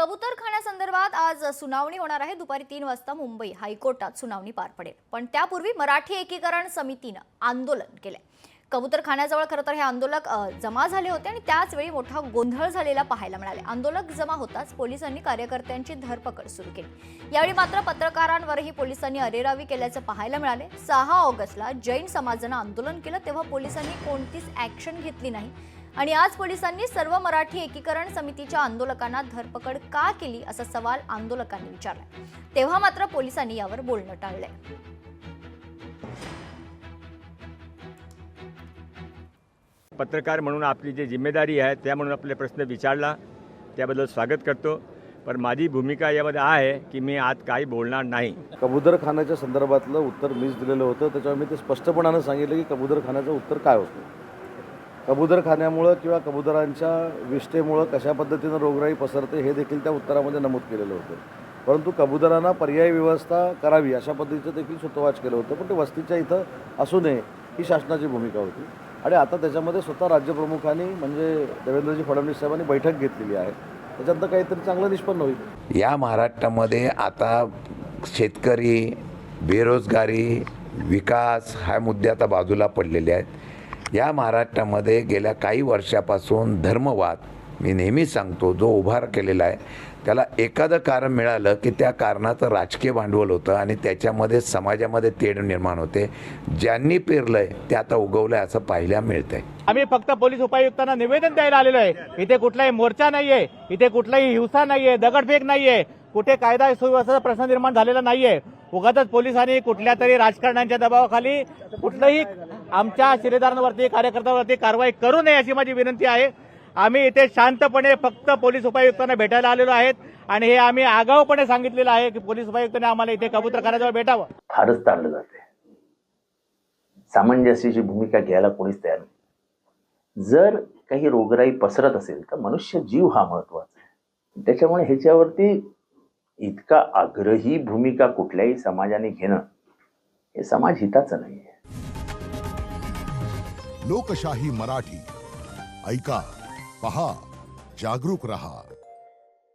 कबूतरखान्यासंदर्भात आज सुनावणी होणार आहे। दुपारी 3 वाजता मुंबई हायकोर्टात सुनावणी पार पडेल। पण त्यापूर्वी मराठी एकीकरण समितीने आंदोलन केले। कबूतरखान्याजवळ खरं तर हे आंदोलक जमा झाले होते आणि त्याच वेळी मोठा गोंधळ झालेला पाहायला मिळाले। आंदोलक जमा होताच पोलिसांनी कार्यकर्त्यांची धरपकड सुरू केली। यावेळी मात्र पत्रकारांवरही पोलिसांनी अरेरावी केल्याचे पाहायला मिळाले। 6 ऑगस्टला जैन समाजाने आंदोलन केलं तेव्हा पोलिसांनी कोणतीच ॲक्शन घेतली नाही आणि आज पोलिसांनी सर्व मराठी एकीकरण समितीच्या आंदोलकांना धरपकड का केली असा सवाल आंदोलकांनी विचारला। तेव्हा मात्र पोलिसांनी यावर बोलणं टाळले। पत्रकार म्हणून आपली जी जिम्मेदारी आहे त्या म्हणून आपले प्रश्न विचारला त्याबद्दल स्वागत करतो। पण माझी भूमिका यामध्ये आहे की मी आज काही बोलणार नाही। कबूतरखान्याच्या संदर्भातलं उत्तर मीच दिलेलं होतं। त्याच्यावर मी ते स्पष्टपणाने सांगितलं की कबूतरखान्याचं उत्तर काय होतं। कबूतरखान्यामुळं किंवा कबुतरांच्या विष्ठेमुळं कशा पद्धतीनं रोगराई पसरते हे देखील त्या उत्तरामध्ये नमूद केलेलं होतं। परंतु कबुतरांना पर्यायी व्यवस्था करावी अशा पद्धतीचं देखील सूतोवाच केलं होतं। पण ते वस्तीच्या इथं असू नये ही शासनाची भूमिका होती आणि आता त्याच्यामध्ये स्वतः राज्यप्रमुखांनी म्हणजे देवेंद्रजी फडणवीस साहेबांनी बैठक घेतलेली आहे। त्याच्यातनं काहीतरी चांगलं निष्पन्न होईल। या महाराष्ट्रामध्ये आता शेतकरी, बेरोजगारी, विकास हा मुद्दे आता बाजूला पडलेले आहेत। या महाराष्ट्रामध्ये गेल्या काही वर्षापासून धर्मवाद मी नेहमी सांगतो जो उभा केलेला आहे त्याला एखादं कारण मिळालं की त्या कारणाचं राजकीय भांडवल होतं आणि त्याच्यामध्ये समाजामध्ये तेढ निर्माण होते। ज्यांनी पेरलंय ते आता उगवलंय असं पाहायला मिळतंय। आम्ही फक्त पोलीस उपायुक्तांना निवेदन द्यायला आलेलो आहे। इथे कुठलाही मोर्चा नाहीये, इथे कुठलाही हिंसा नाहीये, दगडफेक नाहीये, कुठे कायदा सुव्यवस्थेचा प्रश्न निर्माण झालेला नाहीये। उगाचच पोलिसांनी कुठल्या तरी राजकारण्यांच्या दबावाखाली कुठलंही आमच्या शिलेदारांवरती कार्यकर्त्यांवरती कारवाई करू नये अशी माझी विनंती आहे। आम्ही इथे शांतपणे फक्त पोलीस उपायुक्तांना भेटायला आलेलो आहेत आणि हे आम्ही आगाऊपणे सांगितलेलं आहे की पोलीस उपायुक्तांनी आम्हाला इथे कबूतरखान्याजवळ भेटावं। फारच ताणलं जाते, सामंजस्याची भूमिका घ्यायला कोणीच तयार नाही। जर काही रोगराई पसरत असेल तर मनुष्य जीव हा महत्वाचा आहे। त्याच्यामुळे ह्याच्यावरती इतका आग्रही भूमिका कुठल्याही समाजाने घेणं हे समाज हिताचं नाहीये। लोकशाही मराठी ऐका, पहा, जागरूक रहा।